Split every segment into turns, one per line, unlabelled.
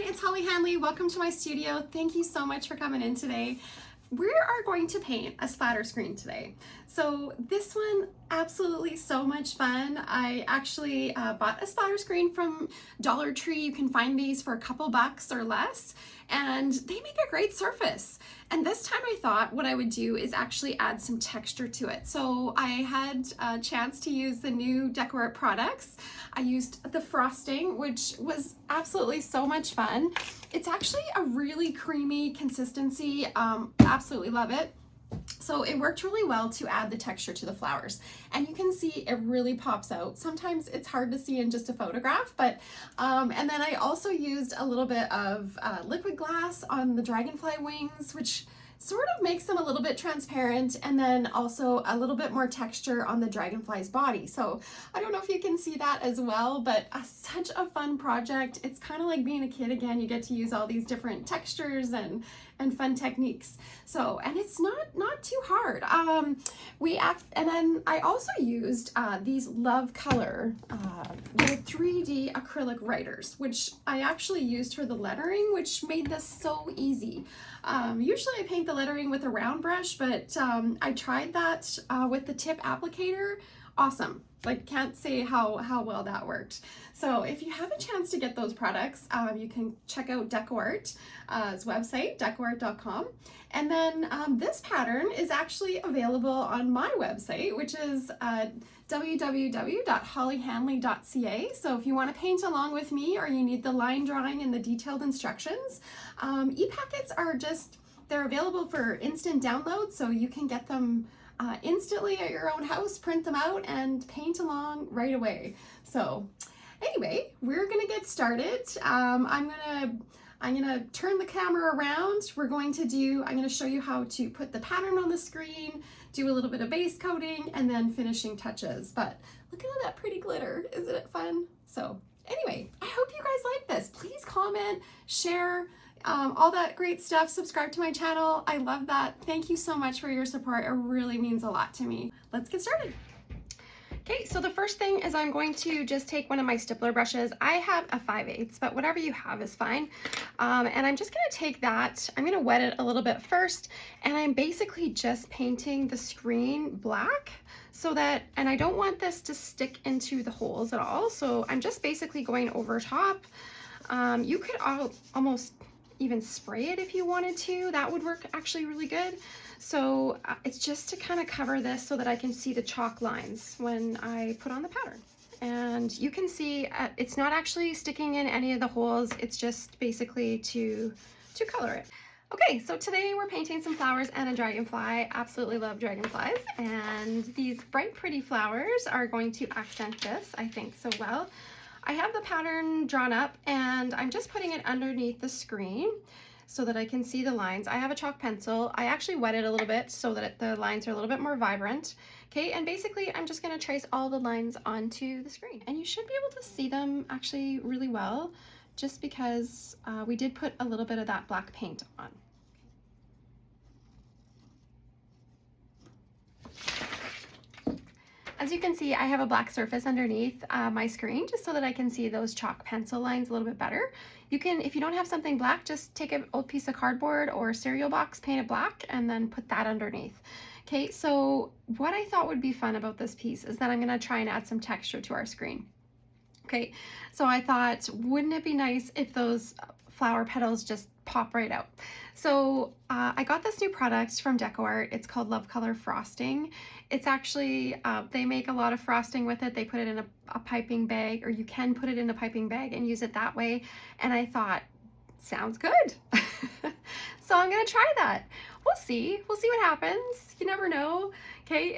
it's Holly Hanley. Welcome to my studio. Thank you so much for coming in today. We are going to paint a splatter screen today. So this one, absolutely so much fun. I actually bought a splatter screen from Dollar Tree. You can find these for a couple bucks or less, and they make a great surface. And this time I thought what I would do is actually add some texture to it. So I had a chance to use the new DecoArt products. I used the frosting, which was absolutely so much fun. It's actually a really creamy consistency. Absolutely love it. So it worked really well to add the texture to the flowers, and you can see it really pops out. Sometimes it's hard to see in just a photograph, but and then I also used a little bit of liquid glass on the dragonfly wings, which sort of makes them a little bit transparent, and then also a little bit more texture on the dragonfly's body. So I don't know if you can see that as well, but such a fun project. It's kind of like being a kid again. You get to use all these different textures and fun techniques. So, and it's not too hard. And then I also used these Love Color the 3D acrylic writers, which I actually used for the lettering, which made this so easy. Usually I paint the lettering with a round brush, but I tried that with the tip applicator. Awesome. Like, can't say how well that worked. So if you have a chance to get those products, you can check out DecoArt's website, decoart.com. And then this pattern is actually available on my website, which is www.hollyhanley.ca. So if you want to paint along with me, or you need the line drawing and the detailed instructions, e-packets are they're available for instant download, so you can get them instantly at your own house, print them out, and paint along right away. So anyway, we're gonna get started. I'm gonna turn the camera around. I'm gonna show you how to put the pattern on the screen, do a little bit of base coating, and then finishing touches. But look at all that pretty glitter. Isn't it fun? So anyway, I hope you guys like this. Please comment, share, all that great stuff. Subscribe to my channel. I love that. Thank you so much for your support. It really means a lot to me. Let's get started. Okay, so the first thing is I'm going to just take one of my stippler brushes. I have a 5/8, but whatever you have is fine. And I'm just gonna take that, I'm gonna wet it a little bit first, and I'm basically just painting the screen black so that, and I don't want this to stick into the holes at all, so I'm just basically going over top. You could almost even spray it if you wanted to. That would work actually really good. So it's just to kind of cover this so that I can see the chalk lines when I put on the pattern. And you can see it's not actually sticking in any of the holes. It's just basically to color it. Okay, so today we're painting some flowers and a dragonfly. Absolutely love dragonflies. And these bright, pretty flowers are going to accent this, I think, so well. I have the pattern drawn up, and I'm just putting it underneath the screen so that I can see the lines. I have a chalk pencil. I actually wet it a little bit so that the lines are a little bit more vibrant. Okay, and basically I'm just gonna trace all the lines onto the screen. And you should be able to see them actually really well, just because we did put a little bit of that black paint on. As you can see, I have a black surface underneath my screen just so that I can see those chalk pencil lines a little bit better. You can, if you don't have something black, just take an old piece of cardboard or cereal box, paint it black, and then put that underneath. Okay, so what I thought would be fun about this piece is that I'm gonna try and add some texture to our screen. Okay, so I thought, wouldn't it be nice if those flower petals just pop right out? So I got this new product from DecoArt. It's called Love Color Frosting. It's actually, they make a lot of frosting with it. They put it in a piping bag, or you can put it in a piping bag and use it that way. And I thought, sounds good. So I'm gonna try that. We'll see what happens. You never know. Okay,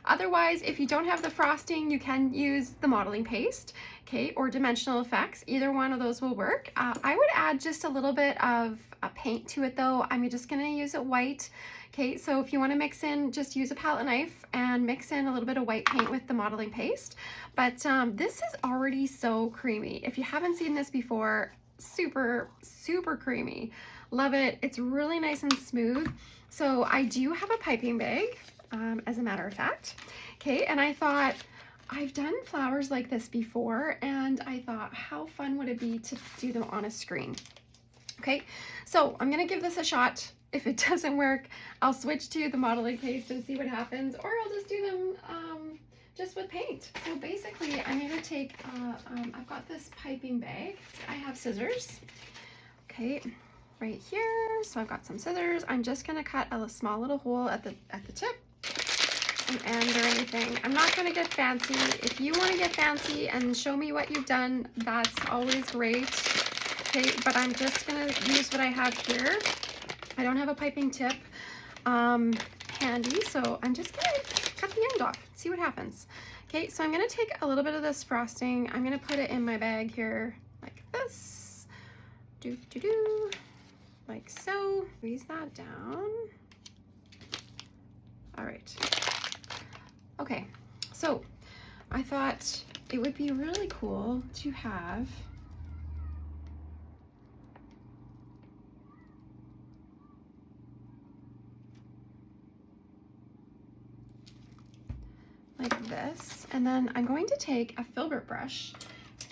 otherwise, if you don't have the frosting, you can use the modeling paste, okay, or dimensional effects. Either one of those will work. I would add just a little bit of paint to it though. I'm just gonna use it white. Okay, so if you wanna mix in, just use a palette knife and mix in a little bit of white paint with the modeling paste. But this is already so creamy. If you haven't seen this before, super, super creamy. Love it. It's really nice and smooth. So I do have a piping bag, as a matter of fact. Okay, and I thought I've done flowers like this before, and I thought, how fun would it be to do them on a screen? Okay, so I'm gonna give this a shot. If it doesn't work, I'll switch to the modeling paste and see what happens, or I'll just do them just with paint. So basically, I'm gonna take, I've got this piping bag. I have scissors, okay, right here. So I've got some scissors. I'm just gonna cut a small little hole at the tip and end or anything. I'm not gonna get fancy. If you wanna get fancy and show me what you've done, that's always great. Okay, but I'm just gonna use what I have here. I don't have a piping tip handy, so I'm just gonna cut the end off, see what happens. Okay, so I'm gonna take a little bit of this frosting. I'm gonna put it in my bag here like this. Like so. Squeeze that down. All right. Okay, so I thought it would be really cool to have like this, and then I'm going to take a filbert brush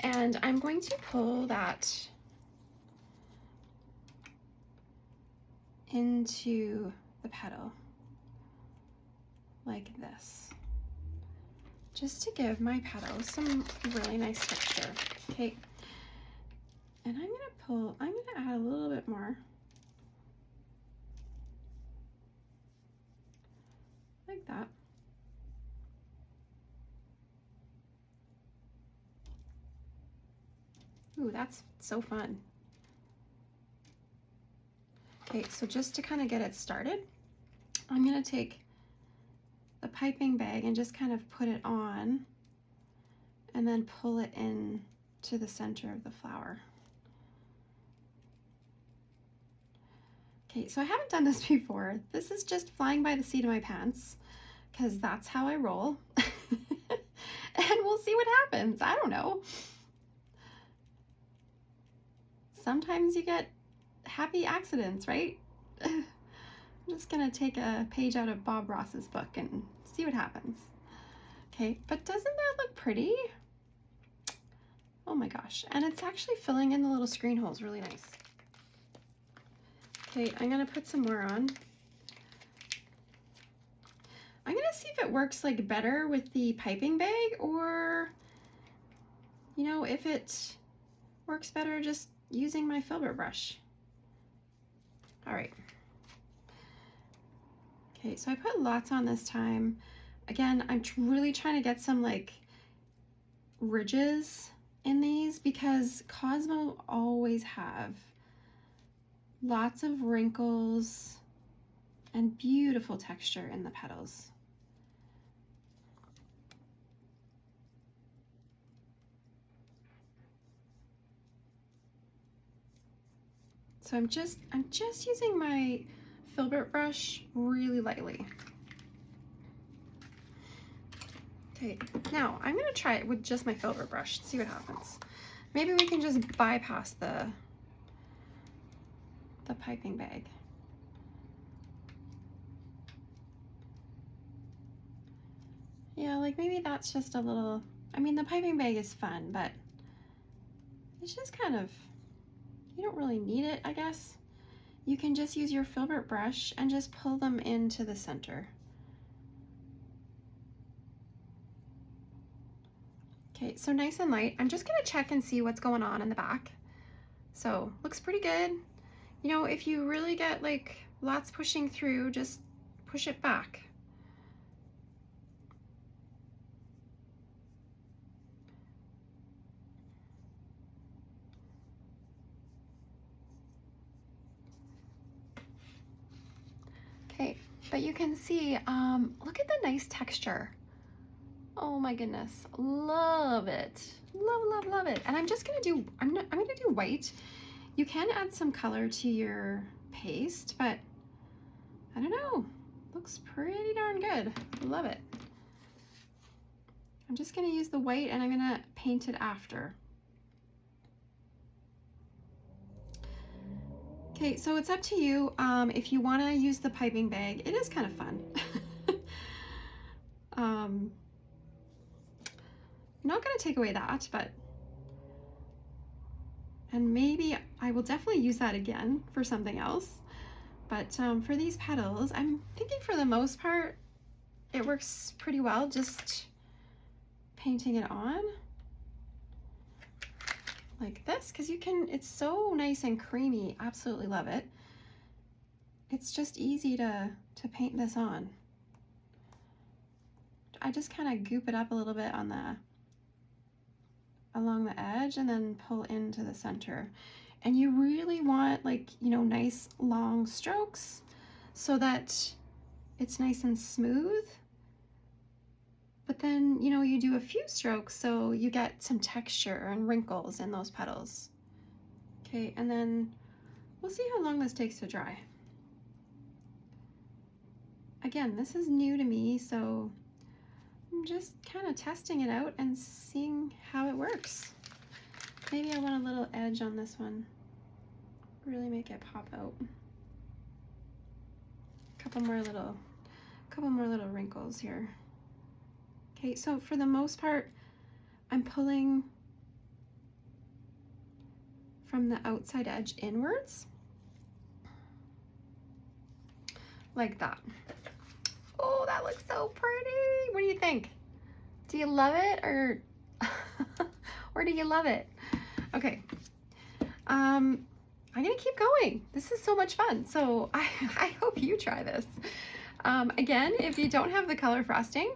and I'm going to pull that into the petal like this, just to give my petal some really nice texture. Okay, and I'm gonna add a little bit more like that. Ooh, that's so fun. Okay, so just to kind of get it started, I'm gonna take the piping bag and just kind of put it on and then pull it in to the center of the flower. Okay, so I haven't done this before. This is just flying by the seat of my pants because that's how I roll. And we'll see what happens. I don't know. Sometimes you get happy accidents, right? I'm just gonna take a page out of Bob Ross's book and see what happens. Okay, but doesn't that look pretty? Oh my gosh, and it's actually filling in the little screen holes really nice. Okay, I'm gonna put some more on. I'm gonna see if it works like better with the piping bag, or, you know, if it works better just using my filbert brush. All right. Okay, so I put lots on this time. Again, I'm really trying to get some like ridges in these because Cosmo always have lots of wrinkles and beautiful texture in the petals. So I'm just using my filbert brush really lightly. Okay, now I'm gonna try it with just my filbert brush, see what happens. Maybe we can just bypass the piping bag. Yeah, like maybe that's just a little, I mean, the piping bag is fun, but it's just kind of, you don't really need it, I guess. You can just use your filbert brush and just pull them into the center. Okay, so nice and light. I'm just gonna check and see what's going on in the back. So, looks pretty good. You know, if you really get like lots pushing through, just push it back. Okay, but you can see, look at the nice texture. Oh my goodness, love it. Love it. And I'm just gonna do, I'm gonna do white. You can add some color to your paste, but I don't know, looks pretty darn good. Love it. I'm just gonna use the white and I'm gonna paint it after. Okay, so it's up to you if you wanna use the piping bag. It is kind of fun. I'm not going to take away that, but, and maybe I will definitely use that again for something else. But for these petals, I'm thinking for the most part, it works pretty well just painting it on like this, because you can, it's so nice and creamy. Absolutely love it. It's just easy to paint this on. I just kind of goop it up a little bit on along the edge and then pull into the center. And you really want, like, you know, nice long strokes so that it's nice and smooth. But then, you know, you do a few strokes so you get some texture and wrinkles in those petals. Okay, and then we'll see how long this takes to dry. Again, this is new to me, so I'm just kind of testing it out and seeing how it works. Maybe I want a little edge on this one. Really make it pop out. Couple more little wrinkles here. Okay, so for the most part, I'm pulling from the outside edge inwards, like that. Oh, that looks so pretty. What do you think? Do you love it, or or do you love it? Okay, I'm gonna keep going. This is so much fun. So I hope you try this. Again, if you don't have the color frosting,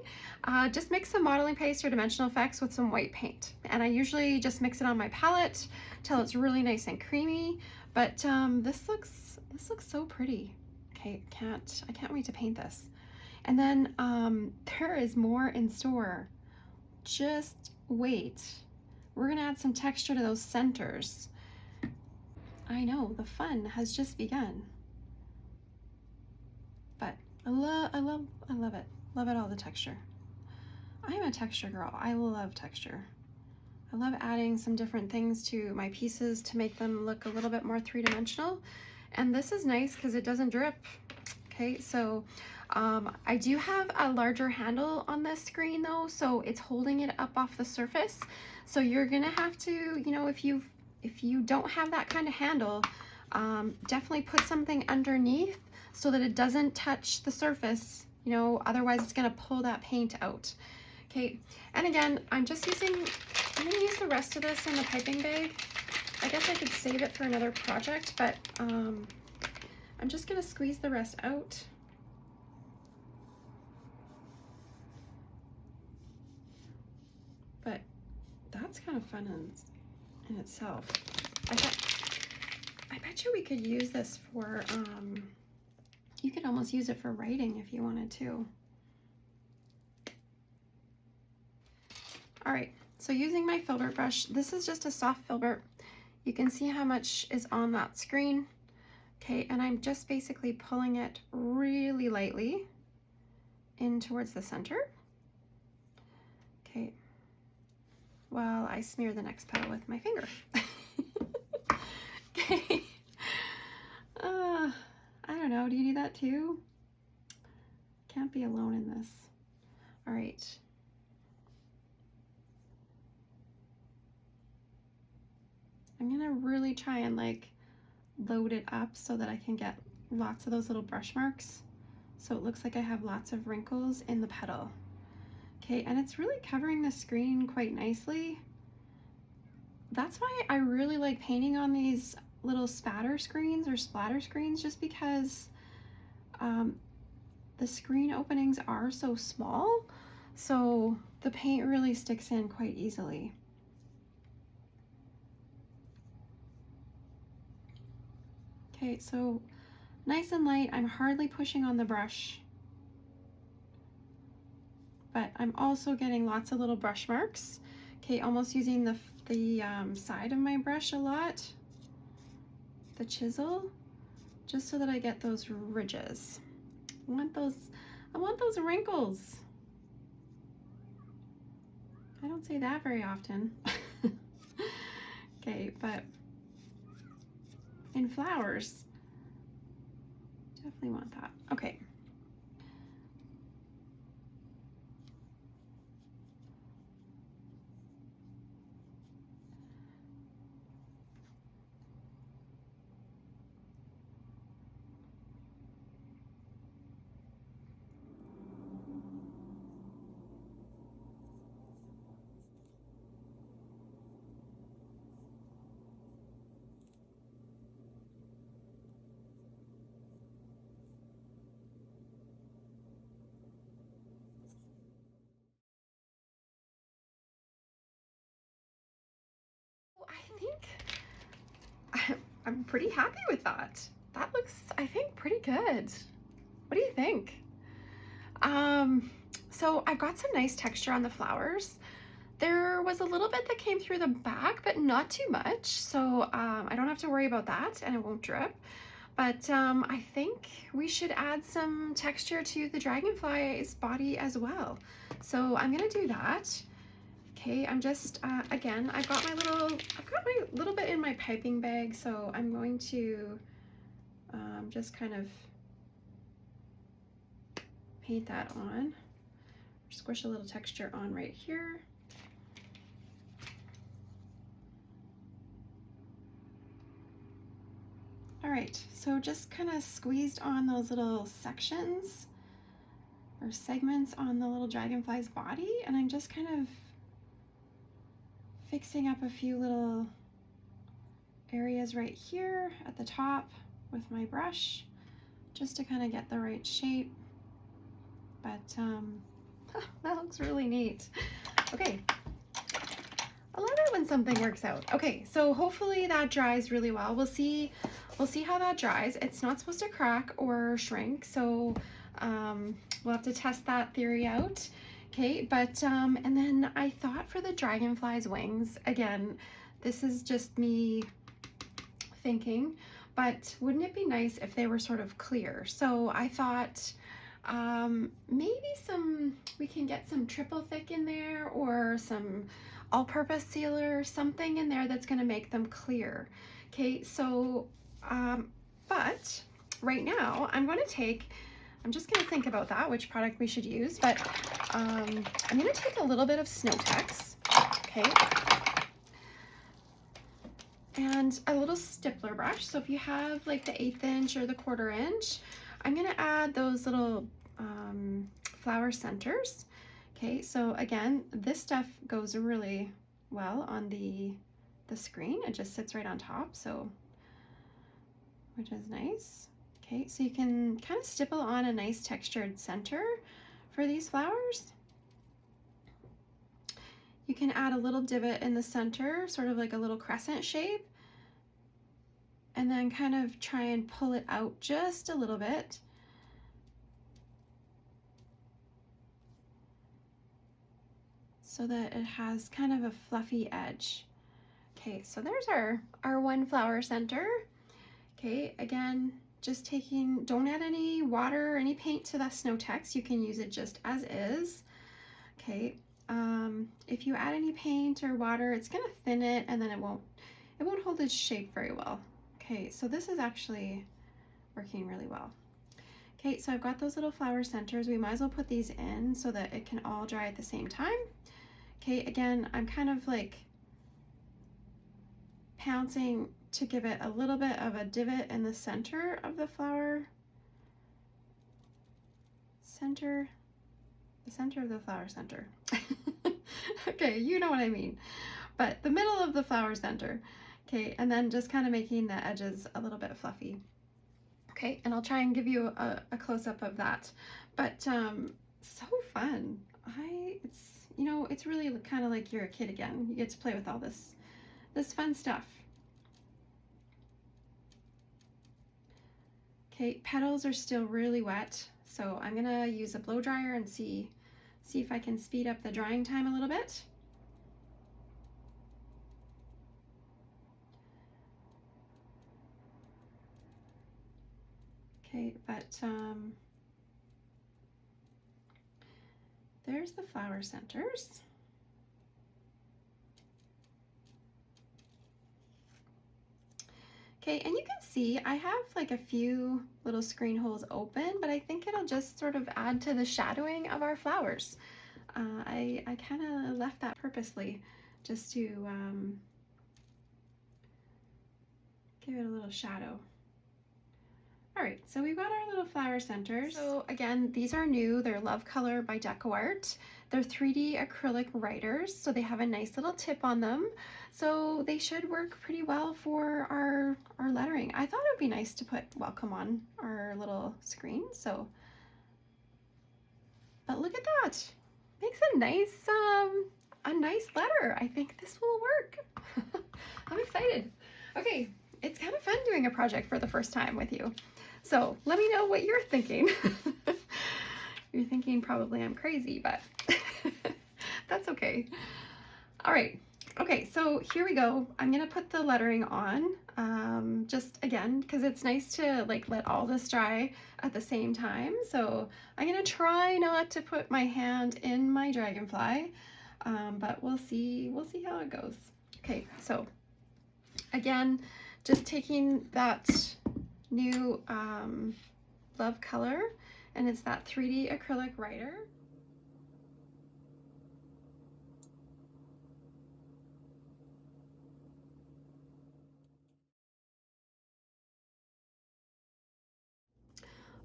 just mix some modeling paste or dimensional effects with some white paint. And I usually just mix it on my palette till it's really nice and creamy. But this looks so pretty. Okay, I can't wait to paint this. And then there is more in store. Just wait. We're gonna add some texture to those centers. I know, the fun has just begun. But I love it. Love it, all the texture. I am a texture girl. I love texture. I love adding some different things to my pieces to make them look a little bit more three-dimensional. And this is nice because it doesn't drip. Okay, so I do have a larger handle on this screen though, so it's holding it up off the surface. So you're gonna have to, you know, if you don't have that kind of handle, definitely put something underneath so that it doesn't touch the surface, you know, otherwise it's gonna pull that paint out. Okay, and again, I'm gonna use the rest of this in the piping bag. I guess I could save it for another project, but I'm just gonna squeeze the rest out. But that's kind of fun in itself. I bet you we could use this for, you could almost use it for writing if you wanted to. All right, so using my filbert brush, this is just a soft filbert. You can see how much is on that screen. Okay, and I'm just basically pulling it really lightly in towards the center. Okay, while I smear the next petal with my finger. Okay. I don't know, do you do that too? Can't be alone in this. All right. I'm gonna really try and like load it up so that I can get lots of those little brush marks. So it looks like I have lots of wrinkles in the petal. Okay, and it's really covering the screen quite nicely. That's why I really like painting on these little spatter screens or splatter screens, just because the screen openings are so small, so the paint really sticks in quite easily. Okay, so nice and light. I'm hardly pushing on the brush, but I'm also getting lots of little brush marks. Okay, almost using the side of my brush a lot, the chisel, just so that I get those ridges. I want those wrinkles. I don't say that very often. Okay, but in flowers, definitely want that. Okay. I'm pretty happy with that. That looks, I think, pretty good. What do you think? So I've got some nice texture on the flowers. There was a little bit that came through the back, but not too much. So I don't have to worry about that and it won't drip. But I think we should add some texture to the dragonfly's body as well. So I'm gonna do that. Okay, I'm just, again, I've got my little bit in my piping bag, so I'm going to just kind of paint that on. Squish a little texture on right here. All right, so just kind of squeezed on those little sections or segments on the little dragonfly's body, and I'm just kind of fixing up a few little areas right here at the top with my brush just to kind of get the right shape. But that looks really neat. Okay, I love it when something works out. Okay, so hopefully that dries really well. We'll see how that dries. It's not supposed to crack or shrink, so we'll have to test that theory out. Okay, but and then I thought for the dragonfly's wings, again, this is just me thinking, but wouldn't it be nice if they were sort of clear? So I thought maybe we can get some triple thick in there or some all-purpose sealer, something in there that's gonna make them clear. Okay, so but right now I'm just gonna think about that, which product we should use, but I'm gonna take a little bit of Snow-Tex, okay, and a little stippler brush. So if you have like the 1/8 inch or the 1/4 inch, I'm gonna add those little flower centers. Okay, so again, this stuff goes really well on the screen. It just sits right on top, so which is nice. Okay, so you can kind of stipple on a nice textured center for these flowers. You can add a little divot in the center, sort of like a little crescent shape, and then kind of try and pull it out just a little bit. So that it has kind of a fluffy edge. Okay, so there's our one flower center. Okay, again, just don't add any water or any paint to that Snow-Tex. You can use it just as is. Okay, if you add any paint or water, it's gonna thin it and then it won't hold its shape very well. Okay, so this is actually working really well. Okay, so I've got those little flower centers. We might as well put these in so that it can all dry at the same time. Okay, again, I'm kind of like pouncing to give it a little bit of a divot in the center of the flower center, the center of the flower center. Okay, you know what I mean, but the middle of the flower center. Okay, and then just kind of making the edges a little bit fluffy. Okay, and I'll try and give you a close-up of that, but so fun. It's really kind of like you're a kid again. You get to play with all this fun stuff. Okay, petals are still really wet, so I'm gonna use a blow dryer and see if I can speed up the drying time a little bit. Okay, but there's the flower centers. Okay, and you can see I have like a few little screen holes open, but I think it'll just sort of add to the shadowing of our flowers. I kind of left that purposely just to give it a little shadow. All right, so we've got our little flower centers. So again, these are new. They're Love Color by DecoArt. They're 3D acrylic writers, so they have a nice little tip on them. So they should work pretty well for our lettering. I thought it would be nice to put welcome on our little screen, so. But look at that. Makes a nice letter. I think this will work. I'm excited. Okay, it's kind of fun doing a project for the first time with you. So let me know what you're thinking. You're thinking probably I'm crazy, but that's okay. All right. Okay, so here we go. I'm gonna put the lettering on, just again, because it's nice to like let all this dry at the same time. So I'm gonna try not to put my hand in my Dragonfly, but we'll see how it goes. Okay, so again, just taking that new Love color, and it's that 3D acrylic writer.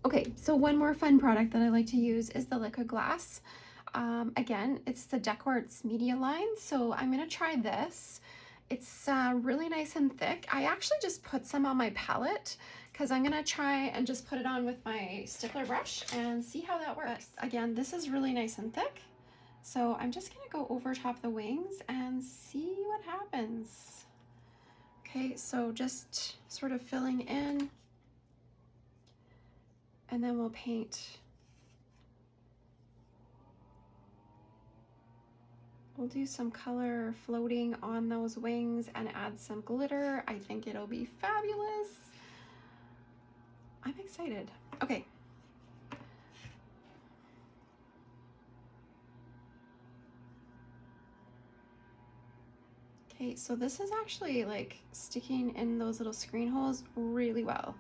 Okay, so one more fun product that I like to use is the liquid glass. Again, it's the Decor's media line, so I'm gonna try this. It's really nice and thick. I actually just put some on my palette because I'm gonna try and just put it on with my stippler brush and see how that works. But again, this is really nice and thick. So I'm just gonna go over top the wings and see what happens. Okay, so just sort of filling in, and then we'll paint. We'll do some color floating on those wings and add some glitter. I think it'll be fabulous. I'm excited. Okay. Okay, so this is actually like sticking in those little screen holes really well.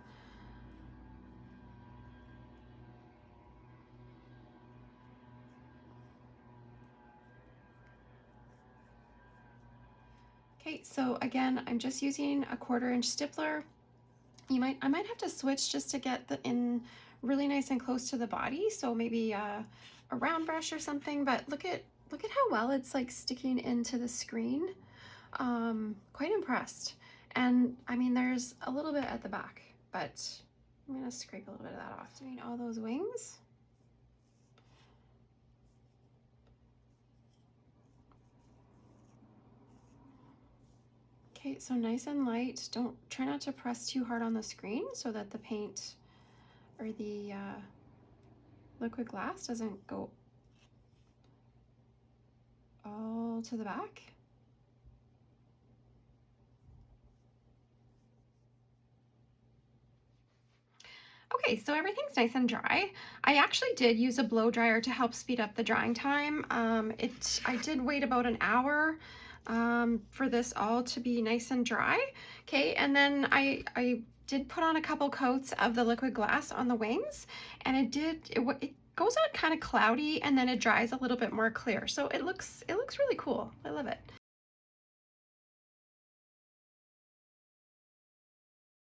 Okay, so again, I'm just using a 1/4 inch stippler. I might have to switch just to get the in really nice and close to the body. So maybe a round brush or something, but look at how well it's like sticking into the screen. Quite impressed. And I mean, there's a little bit at the back, but I'm gonna scrape a little bit of that off. Doing all those wings. Okay, so nice and light. Don't try not to press too hard on the screen so that the paint or the liquid glass doesn't go all to the back. Okay, so everything's nice and dry. I actually did use a blow dryer to help speed up the drying time. I did wait about an hour for this all to be nice and dry. Okay, and then I did put on a couple coats of the liquid glass on the wings, and it goes out kind of cloudy and then it dries a little bit more clear. So it looks really cool. I love it.